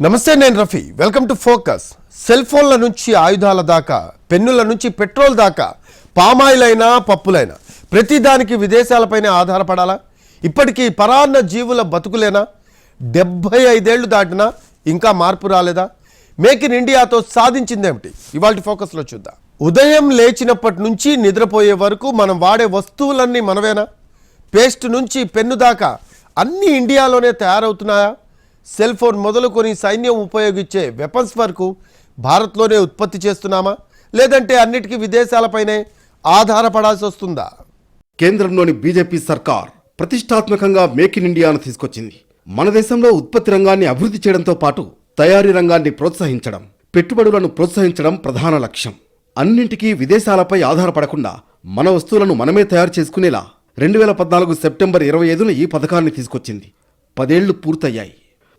నమస్తే, నేను Rafi. Welcome to focus. Cell ఫోన్ల నుంచి ఆయుధాల దాకా, పెన్నుల నుంచి పెట్రోల్ దాకా, పామాయిల్ అయినా పప్పులైనా ప్రతిదానికి విదేశాలపైనే ఆధారపడాలా? ఇప్పటికీ పరాన్న జీవుల బతుకులేనా? 75 ఏళ్లు దాటినా ఇంకా మార్పు రాలేదా? మేక్ ఇన్ ఇండియాతో సాధించిందేమిటి? ఇవాళ ఫోకస్లో చూద్దాం. ఉదయం లేచినప్పటి నుంచి నిద్రపోయే వరకు మనం వాడే వస్తువులన్నీ మనవేనా? పేస్ట్ నుంచి పెన్ను దాకా అన్నీ ఇండియాలోనే తయారవుతున్నాయా? సెల్ ఫోన్ మొదలుకొని సైన్యం ఉపయోగించే వెపన్స్ వరకు భారత్లోనే ఉత్పత్తి చేస్తున్నామా, లేదంటే అన్నిటికీ విదేశాలపైనే ఆధారపడాల్సి వస్తుందా? కేంద్రంలోని బీజేపీ సర్కార్ ప్రతిష్టాత్మకంగా మేక్ ఇన్ ఇండియాను తీసుకొచ్చింది. మన దేశంలో ఉత్పత్తి రంగాన్ని అభివృద్ధి చేయడంతో పాటు తయారీ రంగాన్ని ప్రోత్సహించడం, పెట్టుబడులను ప్రోత్సహించడం ప్రధాన లక్ష్యం. అన్నింటికీ విదేశాలపై ఆధారపడకుండా మన వస్తువులను మనమే తయారు చేసుకునేలా 2014 సెప్టెంబర్ 25న ఈ పథకాన్ని తీసుకొచ్చింది. 10 ఏళ్లు పూర్తయ్యాయి.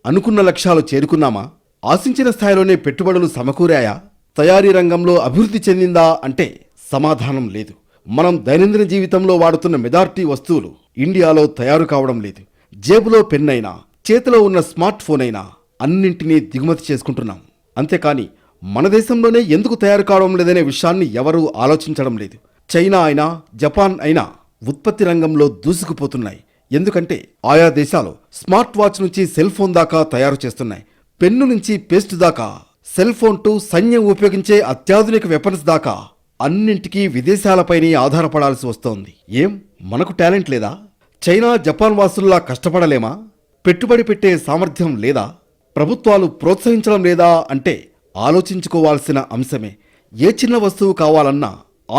అనుకున్న లక్ష్యాలు చేరుకున్నామా? ఆశించిన స్థాయిలోనే పెట్టుబడులు సమకూరాయా? తయారీ రంగంలో అభివృద్ధి చెందిందా అంటే సమాధానం లేదు. మనం దైనందిన జీవితంలో వాడుతున్న మెజారిటీ వస్తువులు ఇండియాలో తయారు కావడం లేదు. జేబులో పెన్ అయినా, చేతిలో ఉన్న స్మార్ట్ ఫోన్ అయినా అన్నింటినీ దిగుమతి చేసుకుంటున్నాం. అంతేకాని మన దేశంలోనే ఎందుకు తయారు కావడం లేదనే విషయాన్ని ఎవరూ ఆలోచించడం లేదు. చైనా అయినా, జపాన్ అయినా ఉత్పత్తి రంగంలో దూసుకుపోతున్నాయి. ఎందుకంటే ఆయా దేశాలు స్మార్ట్ వాచ్ నుంచి సెల్ ఫోన్ దాకా తయారు చేస్తున్నాయి. పెన్ను నుంచి పేస్ట్ దాకా, సెల్ ఫోన్ టు సైన్యం ఉపయోగించే అత్యాధునిక వెపన్స్ దాకా అన్నింటికీ విదేశాలపైనే ఆధారపడాల్సి వస్తోంది. ఏం మనకు టాలెంట్ లేదా? చైనా, జపాన్ వాసుల్లా కష్టపడలేమా? పెట్టుబడి పెట్టే సామర్థ్యం లేదా? ప్రభుత్వాలు ప్రోత్సహించడం లేదా అంటే ఆలోచించుకోవాల్సిన అంశమే. ఏ చిన్న వస్తువు కావాలన్నా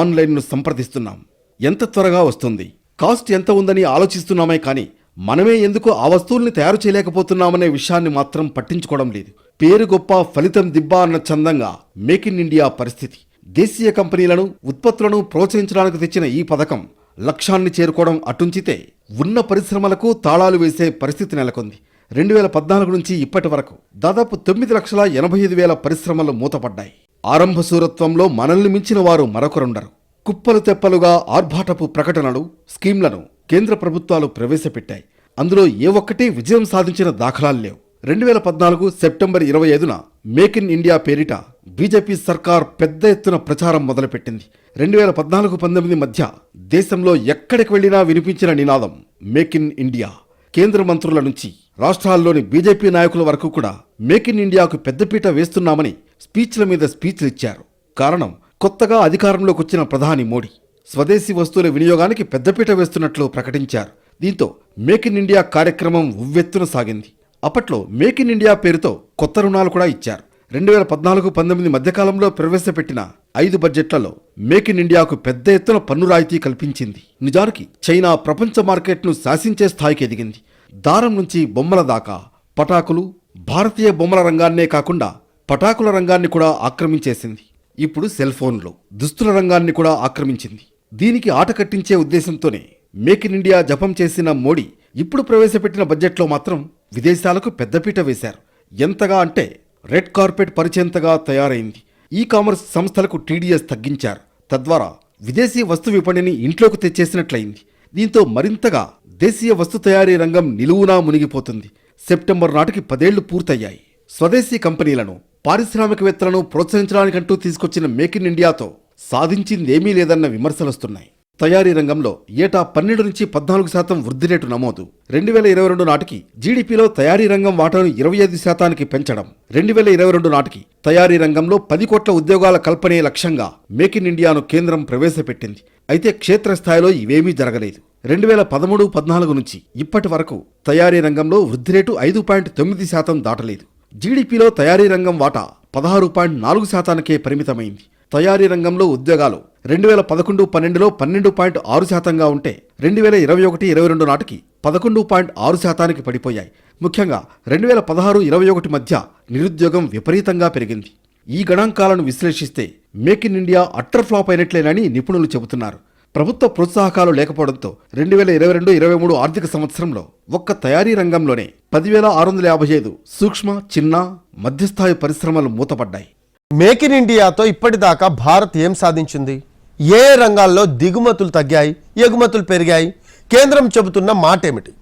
ఆన్లైన్ను సంప్రదిస్తున్నాం. ఎంత త్వరగా వస్తుంది, కాస్ట్ ఎంత ఉందని ఆలోచిస్తున్నామే కానీ మనమే ఎందుకు ఆ వస్తువుల్ని తయారు చేయలేకపోతున్నామనే విషయాన్ని మాత్రం పట్టించుకోవడం లేదు. పేరు గొప్ప, ఫలితం దిబ్బా అన్న చందంగా మేక్ ఇన్ ఇండియా పరిస్థితి. దేశీయ కంపెనీలను, ఉత్పత్తులను ప్రోత్సహించడానికి తెచ్చిన ఈ పథకం లక్ష్యాన్ని చేరుకోవడం అటుంచితే ఉన్న పరిశ్రమలకు తాళాలు వేసే పరిస్థితి నెలకొంది. 2014 నుంచి ఇప్పటి వరకు దాదాపు 9,85,000 పరిశ్రమలు మూతపడ్డాయి. ఆరంభ శూరత్వంలో మనల్ని మించిన వారు మరొకరుండరు. కుప్పలు తెప్పలుగా ఆర్భాటపు ప్రకటనలు, స్కీమ్లను కేంద్ర ప్రభుత్వాలు ప్రవేశపెట్టాయి. అందులో ఏ ఒక్కటి విజయం సాధించిన దాఖలాలు లేవు. 2014 సెప్టెంబర్ 25న మేక్ ఇన్ ఇండియా పేరిట బీజేపీ సర్కార్ పెద్ద ఎత్తున ప్రచారం మొదలుపెట్టింది. 2014-19 మధ్య దేశంలో ఎక్కడికి వెళ్లినా వినిపించిన నినాదం మేక్ ఇన్ ఇండియా. కేంద్ర మంత్రుల నుంచి రాష్ట్రాల్లోని బీజేపీ నాయకుల వరకు కూడా మేక్ ఇన్ ఇండియాకు పెద్దపీట వేస్తున్నామని స్పీచ్ల మీద స్పీచ్లు ఇచ్చారు. కారణం, కొత్తగా అధికారంలోకి వచ్చిన ప్రధాని మోడీ స్వదేశీ వస్తువుల వినియోగానికి పెద్దపీట వేస్తున్నట్లు ప్రకటించారు. దీంతో మేక్ ఇన్ ఇండియా కార్యక్రమం ఉవ్వెత్తున సాగింది. అప్పట్లో మేక్ ఇన్ ఇండియా పేరుతో కొత్త రుణాలు కూడా ఇచ్చారు. 2014-19 మధ్యకాలంలో ప్రవేశపెట్టిన 5 బడ్జెట్లలో మేక్ ఇన్ ఇండియాకు పెద్ద ఎత్తున పన్ను రాయితీ కల్పించింది. నిజానికి చైనా ప్రపంచ మార్కెట్ను శాసించే స్థాయికి ఎదిగింది. దారం నుంచి బొమ్మల దాకా పటాకులు, భారతీయ బొమ్మల రంగాన్నే కాకుండా పటాకుల రంగాన్ని కూడా ఆక్రమించేసింది. ఇప్పుడు సెల్ ఫోన్లు, దుస్తుల రంగాన్ని కూడా ఆక్రమించింది. దీనికి ఆట కట్టించే ఉద్దేశంతోనే మేక్ ఇన్ ఇండియా జపం చేసిన మోడీ ఇప్పుడు ప్రవేశపెట్టిన బడ్జెట్లో మాత్రం విదేశాలకు పెద్దపీట వేశారు. ఎంతగా అంటే రెడ్ కార్పెట్ పరిచేంతగా తయారైంది. ఈ కామర్స్ సంస్థలకు టీడీఎస్ తగ్గించారు. తద్వారా విదేశీ వస్తు విపణిని ఇంట్లోకి తెచ్చేసినట్లయింది. దీంతో మరింతగా దేశీయ వస్తు తయారీ రంగం నిలువునా మునిగిపోతుంది. సెప్టెంబర్ నాటికి 10 ఏళ్లు పూర్తయ్యాయి. స్వదేశీ కంపెనీలను, పారిశ్రామికవేత్తలను ప్రోత్సహించడానికంటూ తీసుకొచ్చిన మేక్ ఇన్ ఇండియాతో సాధించిందేమీ లేదన్న విమర్శలొస్తున్నాయి. తయారీ రంగంలో ఏటా 12 నుంచి 14% వృద్ధి రేటు నమోదు. 2022 నాటికి జీడీపీలో తయారీ రంగం వాటాను 25%కి పెంచడం. 2022 నాటికి తయారీ రంగంలో 10 కోట్ల ఉద్యోగాల కల్పనే లక్ష్యంగా మేక్ ఇన్ ఇండియాను కేంద్రం ప్రవేశపెట్టింది. అయితే క్షేత్రస్థాయిలో ఇవేమీ జరగలేదు. 2013-14 నుంచి ఇప్పటి వరకు తయారీ రంగంలో వృద్ధి రేటు 5.9% దాటలేదు. జీడీపీలో తయారీ రంగం వాటా 16.4%కే పరిమితమైంది. తయారీ రంగంలో ఉద్యోగాలు 2011-12లో 12.6%గా ఉంటే 2021-22 నాటికి 11.6%కి పడిపోయాయి. ముఖ్యంగా 2016-21 మధ్య నిరుద్యోగం విపరీతంగా పెరిగింది. ఈ గణాంకాలను విశ్లేషిస్తే make in India utter flop అయినట్లేనని నిపుణులు చెబుతున్నారు. ప్రభుత్వ ప్రోత్సాహకాలు లేకపోవడంతో 2022-23 ఆర్థిక సంవత్సరంలో ఒక్క తయారీ రంగంలోనే 10,655 సూక్ష్మ, చిన్న, మధ్యస్థాయి పరిశ్రమలు మూతపడ్డాయి. మేక్ ఇన్ ఇండియాతో ఇప్పటిదాకా భారత్ ఏం సాధించింది? ఏ రంగాల్లో దిగుమతులు తగ్గాయి, ఎగుమతులు పెరిగాయి? కేంద్రం చెబుతున్న మాట ఏమిటి?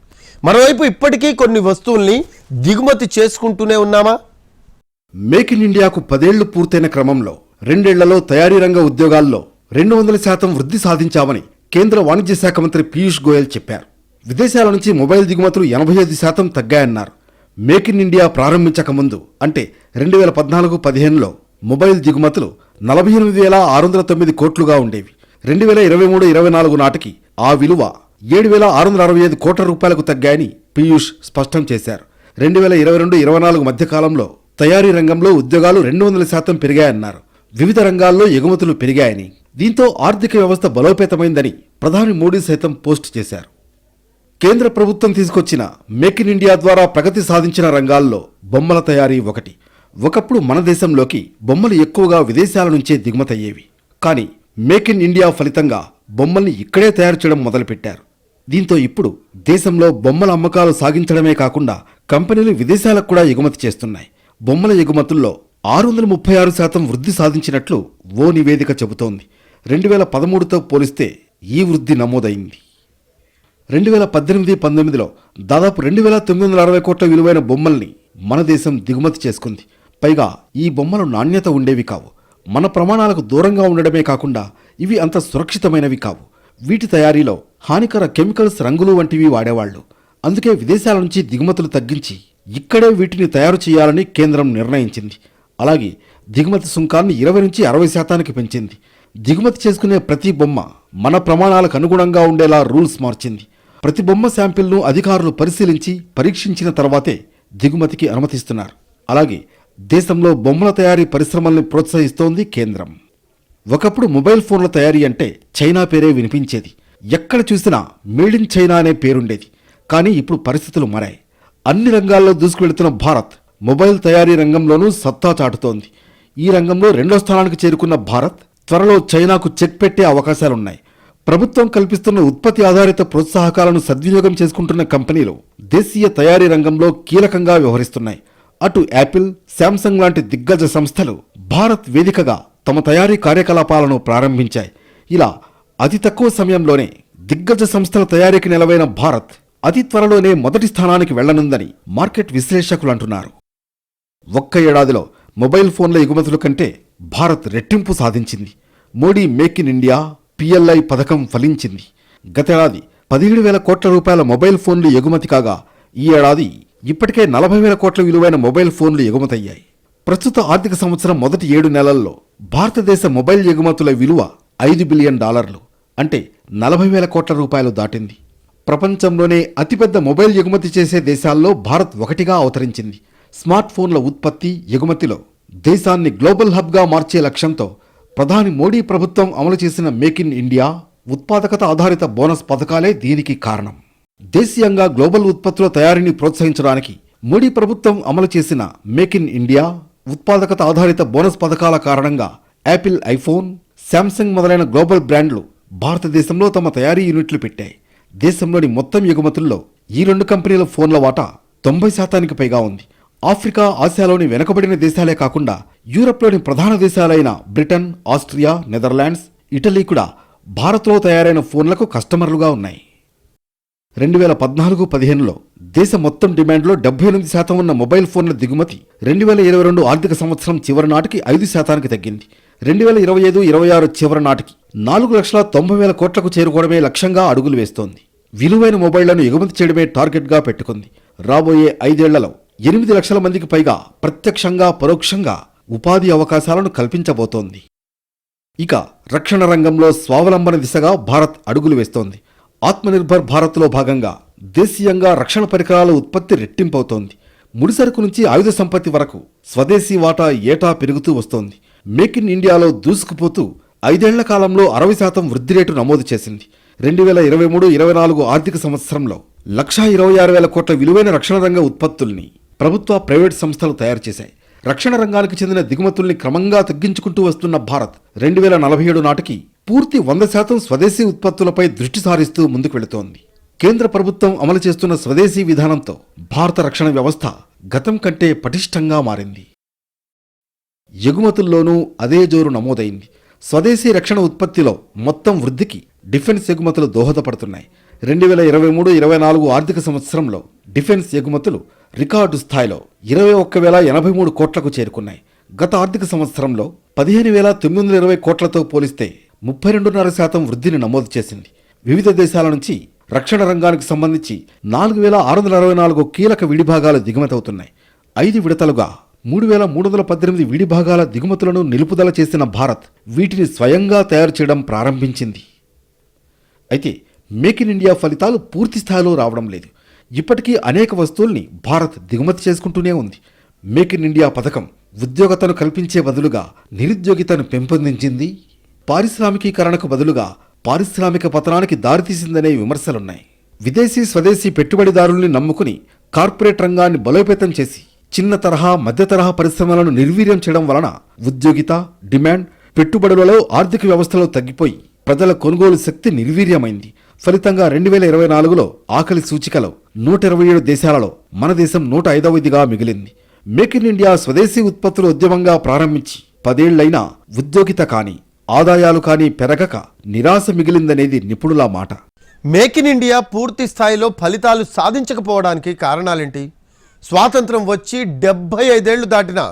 మరోవైపు ఇప్పటికీ కొన్ని వస్తువుల్ని దిగుమతి చేసుకుంటూనే ఉన్నామా? మేక్ ఇన్ ఇండియాకు 10 ఏళ్లు పూర్తయిన క్రమంలో 2 ఏళ్లలో తయారీ రంగ ఉద్యోగాల్లో 200% వృద్ధి సాధించామని కేంద్ర వాణిజ్య శాఖ మంత్రి పీయూష్ గోయల్ చెప్పారు. విదేశాల నుంచి మొబైల్ దిగుమతులు 85% తగ్గాయన్నారు. మేక్ ఇన్ ఇండియా ప్రారంభించక ముందు అంటే 2014-15లో మొబైల్ దిగుమతులు 48,609 కోట్లుగా ఉండేవి. 2023-24 నాటికి ఆ విలువ 7,665 కోట్ల రూపాయలకు తగ్గాయని పీయూష్ స్పష్టం చేశారు. 2022-24 మధ్య కాలంలో తయారీ రంగంలో ఉద్యోగాలు 200% పెరిగాయన్నారు. వివిధ రంగాల్లో ఎగుమతులు పెరిగాయని, దీంతో ఆర్థిక వ్యవస్థ బలోపేతమైందని ప్రధాని మోడీ సైతం పోస్ట్ చేశారు. కేంద్ర ప్రభుత్వం తీసుకొచ్చిన మేక్ ఇన్ ఇండియా ద్వారా ప్రగతి సాధించిన రంగాల్లో బొమ్మల తయారీ ఒకటి. ఒకప్పుడు మన దేశంలోకి బొమ్మలు ఎక్కువగా విదేశాల నుంచే దిగుమతయ్యేవి. కానీ మేక్ ఇన్ ఇండియా ఫలితంగా బొమ్మల్ని ఇక్కడే తయారు చేయడం మొదలుపెట్టారు. దీంతో ఇప్పుడు దేశంలో బొమ్మల అమ్మకాలు సాగించడమే కాకుండా కంపెనీలు విదేశాలకు కూడా ఎగుమతి చేస్తున్నాయి. బొమ్మల ఎగుమతుల్లో 636% వృద్ధి సాధించినట్లు ఓ నివేదిక చెబుతోంది. 2013తో పోలిస్తే ఈ వృద్ధి నమోదైంది. 2018-19లో దాదాపు 2,960 కోట్ల విలువైన బొమ్మల్ని మన దేశం దిగుమతి చేసుకుంది. పైగా ఈ బొమ్మలు నాణ్యత ఉండేవి కావు. మన ప్రమాణాలకు దూరంగా ఉండడమే కాకుండా ఇవి అంత సురక్షితమైనవి కావు. వీటి తయారీలో హానికర కెమికల్స్, రంగులు వంటివి వాడేవాళ్లు. అందుకే విదేశాల నుంచి దిగుమతులు తగ్గించి ఇక్కడే వీటిని తయారు చేయాలని కేంద్రం నిర్ణయించింది. అలాగే దిగుమతి సుంకాన్ని 20-60% పెంచింది. దిగుమతి చేసుకునే ప్రతి బొమ్మ మన ప్రమాణాలకు అనుగుణంగా ఉండేలా రూల్స్ మార్చింది. ప్రతి బొమ్మ శాంపిల్ను అధికారులు పరిశీలించి పరీక్షించిన తర్వాతే దిగుమతికి అనుమతిస్తున్నారు. అలాగే దేశంలో బొమ్మల తయారీ పరిశ్రమల్ని ప్రోత్సహిస్తోంది కేంద్రం. ఒకప్పుడు మొబైల్ ఫోన్ల తయారీ అంటే చైనా పేరే వినిపించేది. ఎక్కడ చూసినా మేడ్ ఇన్ చైనా అనే పేరుండేది. కానీ ఇప్పుడు పరిస్థితులు మారాయి. అన్ని రంగాల్లో దూసుకువెళుతున్న భారత్ మొబైల్ తయారీ రంగంలోనూ సత్తా చాటుతోంది. ఈ రంగంలో 2వ స్థానానికి చేరుకున్న భారత్ త్వరలో చైనాకు చెక్ పెట్టే అవకాశాలున్నాయి. ప్రభుత్వం కల్పిస్తున్న ఉత్పత్తి ఆధారిత ప్రోత్సాహకాలను సద్వినియోగం చేసుకుంటున్న కంపెనీలు దేశీయ తయారీ రంగంలో కీలకంగా వ్యవహరిస్తున్నాయి. అటు యాపిల్, శాంసంగ్ లాంటి దిగ్గజ సంస్థలు భారత్ వేదికగా తమ తయారీ కార్యకలాపాలను ప్రారంభించాయి. ఇలా అతి తక్కువ సమయంలోనే దిగ్గజ సంస్థల తయారీకి నెలవైన భారత్ అతి త్వరలోనే మొదటి స్థానానికి వెళ్లనుందని మార్కెట్ విశ్లేషకులు అంటున్నారు. ఒక్క ఏడాదిలో మొబైల్ ఫోన్ల ఎగుమతుల కంటే భారత్ రెట్టింపు సాధించింది. Modi make in India PLI పథకం ఫలించింది. గతేడాది 17,000 కోట్ల రూపాయల మొబైల్ ఫోన్లు ఎగుమతి కాగా ఈ ఏడాది ఇప్పటికే 40,000 కోట్ల విలువైన మొబైల్ ఫోన్లు ఎగుమతయ్యాయి. ప్రస్తుత ఆర్థిక సంవత్సరం మొదటి 7 నెలల్లో భారతదేశ మొబైల్ ఎగుమతుల విలువ $5 బిలియన్, అంటే 40,000 కోట్ల రూపాయలు దాటింది. ప్రపంచంలోనే అతిపెద్ద మొబైల్ ఎగుమతి చేసే దేశాల్లో భారత్ ఒకటిగా అవతరించింది. స్మార్ట్ ఫోన్ల ఉత్పత్తి, ఎగుమతిలో దేశాన్ని గ్లోబల్ హబ్గా మార్చే లక్ష్యంతో ప్రధాని మోడీ ప్రభుత్వం అమలు చేసిన మేక్ ఇన్ ఇండియా, ఉత్పాదకత ఆధారిత బోనస్ పథకాలే దీనికి కారణం. దేశీయంగా గ్లోబల్ ఉత్పత్తుల తయారీని ప్రోత్సహించడానికి మోడీ ప్రభుత్వం అమలు చేసిన మేక్ ఇన్ ఇండియా, ఉత్పాదకత ఆధారిత బోనస్ పథకాల కారణంగా యాపిల్ ఐఫోన్, శాంసంగ్ మొదలైన గ్లోబల్ బ్రాండ్లు భారతదేశంలో తమ తయారీ యూనిట్లు పెట్టాయి. దేశంలోని మొత్తం ఎగుమతుల్లో ఈ 2 కంపెనీల ఫోన్ల వాటా 90%కి పైగా ఉంది. ఆఫ్రికా, ఆసియాలోని వెనుకబడిన దేశాలే కాకుండా యూరప్లోని ప్రధాన దేశాలైన బ్రిటన్, ఆస్ట్రియా, నెదర్లాండ్స్, ఇటలీ కూడా భారత్లో తయారైన ఫోన్లకు కస్టమర్లుగా ఉన్నాయి. 2014-15లో దేశ మొత్తం డిమాండ్లో 78% ఉన్న మొబైల్ ఫోన్ల దిగుమతి 2022 ఆర్థిక సంవత్సరం చివరి నాటికి 5%కి తగ్గింది. 2025-26 చివరి నాటికి 4,90,000 కోట్లకు చేరుకోవడమే లక్ష్యంగా అడుగులు వేస్తోంది. విలువైన మొబైళ్లను ఎగుమతి చేయడమే టార్గెట్గా పెట్టుకుంది. రాబోయే 5 ఏళ్లలో 8 లక్షల మందికి పైగా ప్రత్యక్షంగా, పరోక్షంగా ఉపాధి అవకాశాలను కల్పించబోతోంది. ఇక రక్షణ రంగంలో స్వావలంబన దిశగా భారత్ అడుగులు వేస్తోంది. ఆత్మనిర్భర్ భారత్లో భాగంగా దేశీయంగా రక్షణ పరికరాల ఉత్పత్తి రెట్టింపవుతోంది. ముడిసరుకు నుంచి ఆయుధ సంపత్తి వరకు స్వదేశీ వాటా ఏటా పెరుగుతూ వస్తోంది. మేక్ ఇన్ ఇండియాలో దూసుకుపోతూ 5 ఏళ్ల కాలంలో 60% వృద్ధి రేటు నమోదు చేసింది. 2023-24 ఆర్థిక సంవత్సరంలో 126,000 కోట్ల విలువైన రక్షణ రంగ ఉత్పత్తుల్ని ప్రభుత్వ, ప్రైవేట్ సంస్థలు తయారు చేశాయి. రక్షణ రంగానికి చెందిన దిగుమతుల్ని క్రమంగా తగ్గించుకుంటూ వస్తున్న భారత్ 2047 నాటికి పూర్తి 100% స్వదేశీ ఉత్పత్తులపై దృష్టి సారిస్తూ ముందుకు వెళుతోంది. కేంద్ర ప్రభుత్వం అమలు చేస్తున్న స్వదేశీ విధానంతో భారత రక్షణ వ్యవస్థ గతం కంటే పటిష్టంగా మారింది. ఎగుమతుల్లోనూ అదే జోరు నమోదైంది. స్వదేశీ రక్షణ ఉత్పత్తిలో మొత్తం వృద్ధికి డిఫెన్స్ ఎగుమతులు దోహదపడుతున్నాయి. 2023-24 ఆర్థిక సంవత్సరంలో డిఫెన్స్ ఎగుమతులు రికార్డు స్థాయిలో 21,083 కోట్లకు చేరుకున్నాయి. గత ఆర్థిక సంవత్సరంలో 15,920 కోట్లతో పోలిస్తే 32.5% వృద్ధిని నమోదు చేసింది. వివిధ దేశాల నుంచి రక్షణ రంగానికి సంబంధించి 4,664 కీలక విడిభాగాలు దిగుమతవుతున్నాయి. 5 విడతలుగా 3,318 విడిభాగాల దిగుమతులను నిలుపుదల చేసిన భారత్ వీటిని స్వయంగా తయారు చేయడం ప్రారంభించింది. అయితే మేక్ ఇన్ ఇండియా ఫలితాలు పూర్తి స్థాయిలో రావడం లేదు. ఇప్పటికీ అనేక వస్తువుల్ని భారత్ దిగుమతి చేసుకుంటూనే ఉంది. మేక్ ఇన్ ఇండియా పథకం ఉద్యోగతను కల్పించే బదులుగా నిరుద్యోగితను పెంపొందించింది. పారిశ్రామికీకరణకు బదులుగా పారిశ్రామిక పతనానికి దారితీసిందనే విమర్శలున్నాయి. విదేశీ స్వదేశీ పెట్టుబడిదారుల్ని నమ్ముకుని కార్పొరేట్ రంగాన్ని బలోపేతం చేసి చిన్న తరహా మధ్య తరహా పరిశ్రమలను నిర్వీర్యం చేయడం వలన ఉద్యోగిత, డిమాండ్, పెట్టుబడులలో ఆర్థిక వ్యవస్థలో తగ్గిపోయి ప్రజల కొనుగోలు శక్తి నిర్వీర్యమైంది. ఫలితంగా 2024లో ఆకలి సూచికలో 127 దేశాలలో మన దేశం 105వదిగా మిగిలింది. మేక్ ఇన్ ఇండియా స్వదేశీ ఉత్పత్తుల ఉద్యమంగా ప్రారంభించి 10 ఏళ్లైనా ఉద్యోగిత కానీ ఆదాయాలు కానీ పెరగక నిరాశ మిగిలిందనేది నిపుణుల మాట. మేక్ ఇన్ ఇండియా పూర్తి స్థాయిలో ఫలితాలు సాధించకపోవడానికి కారణాలేంటి? స్వాతంత్రం వచ్చి 75 ఏళ్లు దాటినా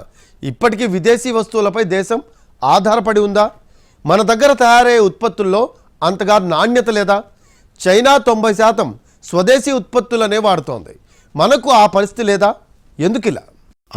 ఇప్పటికీ విదేశీ వస్తువులపై దేశం ఆధారపడి ఉందా? మన దగ్గర తయారయ్యే ఉత్పత్తుల్లో అంతగా నాణ్యత లేదా? చైనా 90% స్వదేశీ ఉత్పత్తులనే వాడుతోంది. మనకు ఆ పరిస్థితి లేదా? ఎందుకిలా?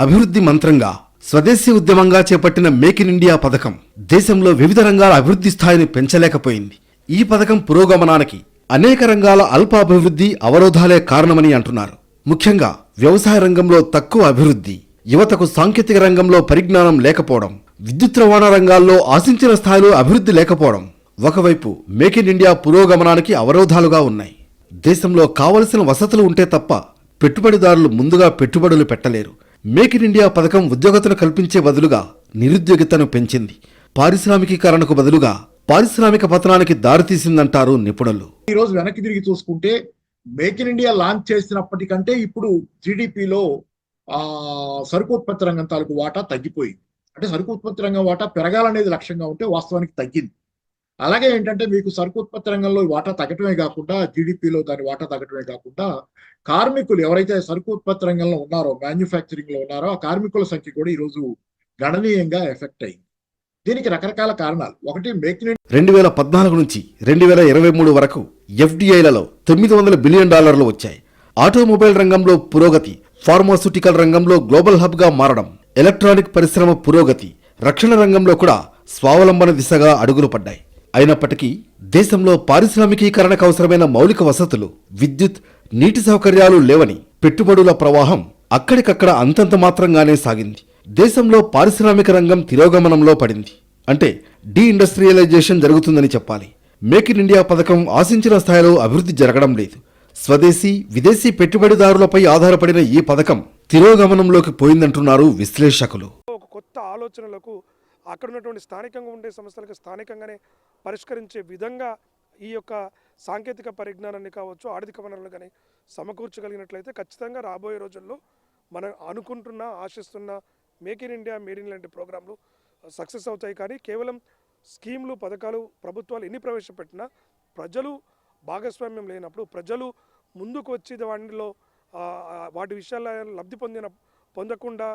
అభివృద్ధి మంత్రంగా స్వదేశీ ఉద్యమంగా చేపట్టిన మేక్ ఇన్ ఇండియా పథకం దేశంలో వివిధ రంగాల అభివృద్ధి స్థాయిని పెంచలేకపోయింది. ఈ పథకం పురోగమనానికి అనేక రంగాల అల్ప అభివృద్ధి అవరోధాలే కారణమని అంటున్నారు. ముఖ్యంగా వ్యవసాయ రంగంలో తక్కువ అభివృద్ధి, యువతకు సాంకేతిక రంగంలో పరిజ్ఞానం లేకపోవడం, విద్యుత్ రవాణా రంగాల్లో ఆశించిన స్థాయిలో అభివృద్ధి లేకపోవడం ఒకవైపు మేక్ ఇన్ ఇండియా పురోగమనానికి అవరోధాలుగా ఉన్నాయి. దేశంలో కావలసిన వసతులు ఉంటే తప్ప పెట్టుబడిదారులు ముందుగా పెట్టుబడులు పెట్టలేరు. మేక్ ఇన్ ఇండియా పథకం ఉద్యోగతను కల్పించే బదులుగా నిరుద్యోగితను పెంచింది. పారిశ్రామికీకరణకు బదులుగా పారిశ్రామిక పతనానికి దారితీసిందంటారు నిపుణులు. ఈ రోజు వెనక్కి తిరిగి చూసుకుంటే మేక్ ఇన్ ఇండియా లాంచ్ చేసినప్పటికంటే ఇప్పుడు జీడిపిలో సరుకు ఉత్పత్తి రంగం తాలూకు వాటా తగ్గిపోయింది. అంటే సరుకు ఉత్పత్తి రంగం వాటా పెరగాలనేది లక్ష్యంగా ఉంటే వాస్తవానికి తగ్గింది. అలాగే ఏంటంటే మీకు సరుకు ఉత్పత్తి రంగంలో వాటా తగ్గటమే కాకుండా జీడిపిలో దాని వాటా తగ్గటమే కాకుండా కార్మికులు ఎవరైతే సరుకు ఉత్పత్తి రంగంలో ఉన్నారో, మ్యానుఫ్యాక్చరింగ్ లో ఉన్నారో ఆ కార్మికుల సంఖ్య కూడా ఈరోజు గణనీయంగా ఎఫెక్ట్ అయింది. దీనికి రకరకాల కారణాలు. ఒకటి మేక్ ఇన్ 2014 నుంచి 2023 వరకు ఎఫ్డిఐలలో $900 బిలియన్ వచ్చాయి. ఆటోమొబైల్ రంగంలో పురోగతి, ఫార్మాస్యూటికల్ రంగంలో గ్లోబల్ హబ్ గా మారడం, ఎలక్ట్రానిక్ పరిశ్రమ పురోగతి, రక్షణ రంగంలో కూడా స్వావలంబన దిశగా అడుగులు పడ్డాయి. అయినప్పటికీ దేశంలో పారిశ్రామికీకరణకు అవసరమైన మౌలిక వసతులు, విద్యుత్, నీటి సౌకర్యాలు లేవని పెట్టుబడుల ప్రవాహం అక్కడికక్కడ అంతంత మాత్రంగానే సాగింది. దేశంలో పారిశ్రామిక రంగం తిరోగమనంలో పడింది. అంటే డీఇండస్ట్రియలైజేషన్ జరుగుతుందని చెప్పాలి. మేక్ ఇన్ ఇండియా పథకం ఆశించిన స్థాయిలో అభివృద్ధి జరగడం లేదు. స్వదేశీ, విదేశీ పెట్టుబడిదారులపై ఆధారపడిన ఈ పథకం తిరోగమనంలోకి పోయిందంటున్నారు విశ్లేషకులు. ఒక కొత్త ఆలోచనలకు అక్కడ ఉన్నటువంటి స్థానికంగా ఉండే సమస్యలకు స్థానికంగానే పరిష్కరించే విధంగా ఈ యొక్క సాంకేతిక పరిజ్ఞానాన్ని కావచ్చు, ఆర్థిక వనరులు కానీ సమకూర్చగలిగినట్లయితే ఖచ్చితంగా రాబోయే రోజుల్లో మనం అనుకుంటున్న, ఆశిస్తున్న make in India, made in లాంటి ప్రోగ్రాంలు సక్సెస్ అవుతాయి. కానీ కేవలం స్కీమ్లు, పథకాలు ప్రభుత్వాలు ఎన్ని ప్రవేశపెట్టినా ప్రజలు భాగస్వామ్యం లేనప్పుడు, ప్రజలు ముందుకు వచ్చి వాటి విషయాల్లో లబ్ధి పొందకుండా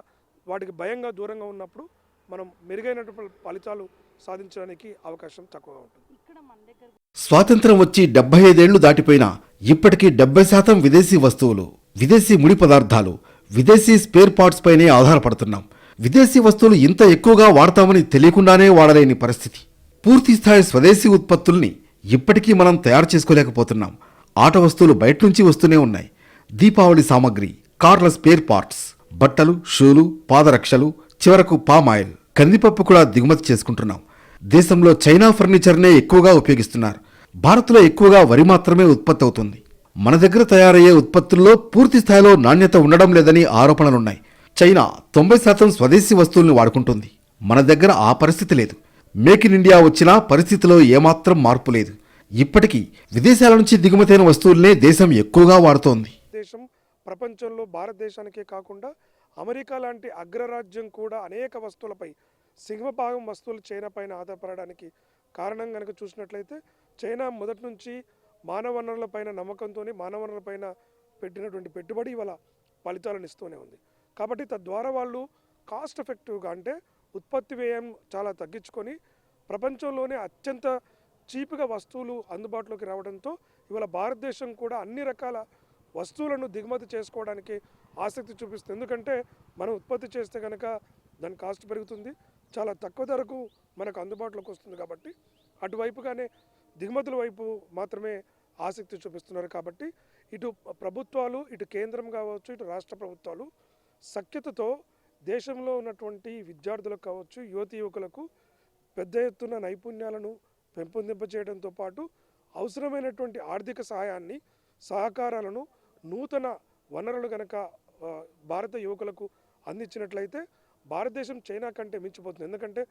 వాటికి భయంగా దూరంగా ఉన్నప్పుడు మనం మెరుగైనటువంటి ఫలితాలు సాధించడానికి అవకాశం తక్కువగా ఉంటుంది. స్వాతంత్రం వచ్చి 75 ఏళ్లు దాటిపోయినా ఇప్పటికీ 70% విదేశీ వస్తువులు, విదేశీ ముడి పదార్థాలు, విదేశీ స్పేర్ పార్ట్స్ పైనే ఆధారపడుతున్నాం. విదేశీ వస్తువులు ఇంత ఎక్కువగా వాడతామని తెలియకుండానే వాడలేని పరిస్థితి. పూర్తి స్థాయి స్వదేశీ ఉత్పత్తుల్ని ఇప్పటికీ మనం తయారు చేసుకోలేకపోతున్నాం. ఆట వస్తువులు బయట నుంచి వస్తూనే ఉన్నాయి. దీపావళి సామగ్రి, కార్ల స్పేర్ పార్ట్స్, బట్టలు, షూలు, పాదరక్షలు, చివరకు పామాయిల్, కందిపప్పు కూడా దిగుమతి చేసుకుంటున్నాం. దేశంలో చైనా ఫర్నిచర్నే ఎక్కువగా ఉపయోగిస్తున్నారు. భారత్లో ఎక్కువగా వరి మాత్రమే ఉత్పత్తి అవుతుంది. మన దగ్గర తయారయ్యే ఉత్పత్తుల్లో పూర్తి స్థాయిలో నాణ్యత ఉండడం లేదని ఆరోపణలున్నాయి. చైనా 90% స్వదేశీ వస్తువుల్ని వాడుకుంటుంది. మన దగ్గర ఆ పరిస్థితి లేదు. మేక్ ఇన్ ఇండియా వచ్చినా పరిస్థితిలో ఏమాత్రం మార్పు లేదు. ఇప్పటికీ విదేశాల నుంచి దిగుమతైన వస్తువులనే దేశం ఎక్కువగా వాడుతోంది. దేశం ప్రపంచంలో భారతదేశానికే కాకుండా అమెరికా లాంటి అగ్రరాజ్యం కూడా అనేక వస్తువులపై, సింహభాగం వస్తువులు చైనా పైన ఆధారపడడానికి కారణం కనుక చూసినట్లయితే చైనా మొదటి నుంచి మానవ వనరుల పైన నమ్మకంతో, మానవ వనరుల పైన పెట్టినటువంటి పెట్టుబడి ఇవాళ ఫలితాలను ఇస్తూనే ఉంది. కాబట్టి తద్వారా వాళ్ళు కాస్ట్ ఎఫెక్టివ్గా అంటే ఉత్పత్తి వ్యయం చాలా తగ్గించుకొని ప్రపంచంలోనే అత్యంత చీప్గా వస్తువులు అందుబాటులోకి రావడంతో ఇవాళ భారతదేశం కూడా అన్ని రకాల వస్తువులను దిగుమతి చేసుకోవడానికి ఆసక్తి చూపిస్తుంది. ఎందుకంటే మనం ఉత్పత్తి చేస్తే కనుక దాని కాస్ట్ పెరుగుతుంది, చాలా తక్కువ ధరకు మనకు అందుబాటులోకి వస్తుంది. కాబట్టి అటువైపుగానే దిగుమతుల వైపు మాత్రమే ఆసక్తి చూపిస్తున్నారు. కాబట్టి ఇటు ప్రభుత్వాలు, ఇటు కేంద్రం కావచ్చు, ఇటు రాష్ట్ర ప్రభుత్వాలు సఖ్యతతో దేశంలో ఉన్నటువంటి విద్యార్థులకు కావచ్చు, యువతి యువకులకు పెద్ద ఎత్తున నైపుణ్యాలను పెంపొందింపజేయడంతో పాటు అవసరమైనటువంటి ఆర్థిక సహాయాన్ని, సహకారాలను, నూతన వనరులు కనుక భారత యువకులకు అందించినట్లయితే భారతదేశం చైనా కంటే మించిపోతుంది. ఎందుకంటే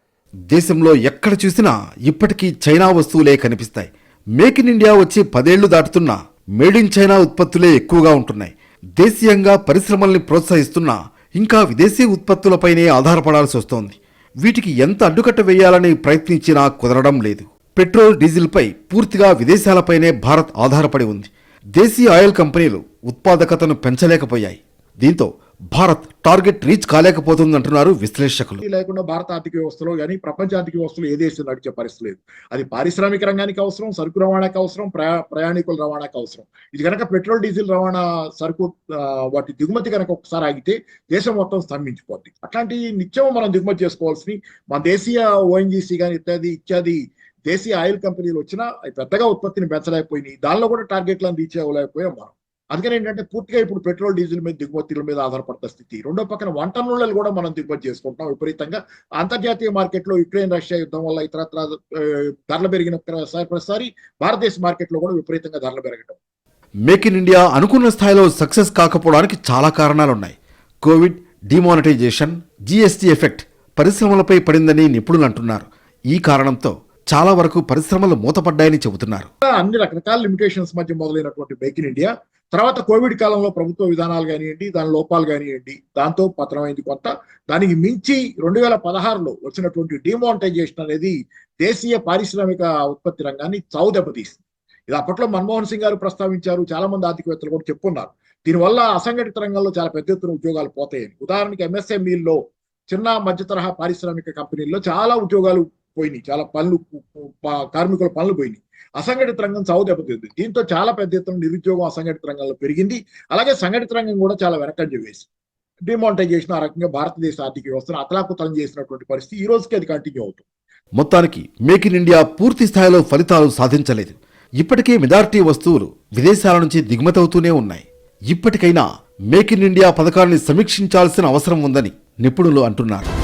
దేశంలో ఎక్కడ చూసినా ఇప్పటికీ చైనా వస్తువులే కనిపిస్తాయి. మేక్ ఇన్ ఇండియా వచ్చి 10 ఏళ్లు దాటుతున్నా మేడ్ ఇన్ చైనా ఉత్పత్తులే ఎక్కువగా ఉంటున్నాయి. దేశీయంగా పరిశ్రమల్ని ప్రోత్సహిస్తున్నా ఇంకా విదేశీ ఉత్పత్తులపైనే ఆధారపడాల్సి వస్తోంది. వీటికి ఎంత అడ్డుకట్ట వేయాలని ప్రయత్నించినా కుదరడం లేదు. పెట్రోల్, డీజిల్పై పూర్తిగా విదేశాలపైనే భారత్ ఆధారపడి ఉంది. దేశీయ ఆయిల్ కంపెనీలు ఉత్పాదకతను పెంచలేకపోయాయి. దీంతో భారత్ టార్గెట్ రీచ్ కాలేకపోతుందంటున్నారు విశ్లేషకులు. లేకుండా భారత ఆర్థిక వ్యవస్థలో కానీ ప్రపంచ ఆర్థిక వ్యవస్థలో ఏ దేశం నడిచే పరిస్థితి లేదు. అది పారిశ్రామిక రంగానికి అవసరం, సరుకు రవాణాకి అవసరం, ప్రయాణికుల రవాణాకి అవసరం. ఇది కనుక పెట్రోల్, డీజిల్ రవాణా, సరుకు వాటి దిగుమతి కనుక ఒకసారి ఆగితే దేశం మొత్తం స్తంభించిపోద్ది. అట్లాంటి నిత్యం మనం దిగుమతి చేసుకోవాల్సి మన దేశీయ ఓఎన్జీసీ కానీ ఇత్యాది దేశీయ ఆయిల్ కంపెనీలు వచ్చినా అవి పెద్దగా ఉత్పత్తిని పెంచలేకపోయినాయి. దానిలో కూడా టార్గెట్లను రీచ్ అవ్వలేకపోయాం మనం. అందుకని ఏంటంటే పూర్తిగా ఇప్పుడు పెట్రోల్, డీజిల్ మీద దిగుమతుల మీద ఆధారపడుతున్న స్థితి. రెండో పక్కన వంట నూనెలు కూడా మనం దిగుమతి చేసుకుంటాం విపరీతంగా. అంతర్జాతీయ మార్కెట్లో యుక్రెయిన్, రష్యా యుద్ధం వల్ల ఇతరత్ర ధరలు పెరిగిన ప్రతిసారి భారతదేశ మార్కెట్లో కూడా విపరీతంగా ధరలు పెరగడం. మేక్ ఇన్ ఇండియా అనుకున్న స్థాయిలో సక్సెస్ కాకపోవడానికి చాలా కారణాలున్నాయి. కోవిడ్, డిమానిటైజేషన్, జీఎస్టీ ఎఫెక్ట్ పరిశ్రమలపై పడిందని నిపుణులు అంటున్నారు. ఈ కారణంతో చాలా వరకు పరిశ్రమలు మూతపడ్డాయని చెబుతున్నారు. అన్ని రకరకాల లిమిటేషన్స్ మధ్య మొదలైనటువంటి మేక్ ఇన్ ఇండియా తర్వాత కోవిడ్ కాలంలో ప్రభుత్వ విధానాలు కానివ్వండి, దాని లోపాలు కానివ్వండి, దాంతో పతనమైంది కొంత. దానికి మించి 2016లో వచ్చినటువంటి డిమానిటైజేషన్ అనేది దేశీయ పారిశ్రామిక ఉత్పత్తి రంగాన్ని చావు దెబ్బతీసింది. ఇది అప్పట్లో మన్మోహన్ సింగ్ గారు ప్రస్తావించారు, చాలా మంది ఆర్థికవేత్తలు కూడా చెప్పున్నారు. దీనివల్ల అసంఘటిత రంగంలో చాలా పెద్ద ఎత్తున ఉద్యోగాలు పోతాయని. ఉదాహరణకి ఎంఎస్ఎంఈల్లో, చిన్న మధ్య తరహా పారిశ్రామిక కంపెనీల్లో చాలా ఉద్యోగాలు పోయినాయి, చాలా కార్మికుల పనులు పోయినాయి. అసంఘటిత రంగం చావు దెబ్బతింది. దీంతో చాలా పెద్ద ఎత్తున నిరుద్యోగం అసంఘటిత రంగంలో పెరిగింది. అలాగే సంఘటిత రంగం కూడా చాలా వెనకంజ వేసి డిమానిటైజేషన్ ఆ రకంగా భారతదేశ ఆర్థిక వ్యవస్థను అతలాకుతలం చేసినటువంటి పరిస్థితి ఈ రోజుకి అది కంటిన్యూ అవుతుంది. మొత్తానికి మేక్ ఇన్ ఇండియా పూర్తి స్థాయిలో ఫలితాలు సాధించలేదు. ఇప్పటికే మెజారిటీ వస్తువులు విదేశాల నుంచి దిగుమతి అవుతూనే ఉన్నాయి. ఇప్పటికైనా మేక్ ఇన్ ఇండియా పథకాన్ని సమీక్షించాల్సిన అవసరం ఉందని నిపుణులు అంటున్నారు.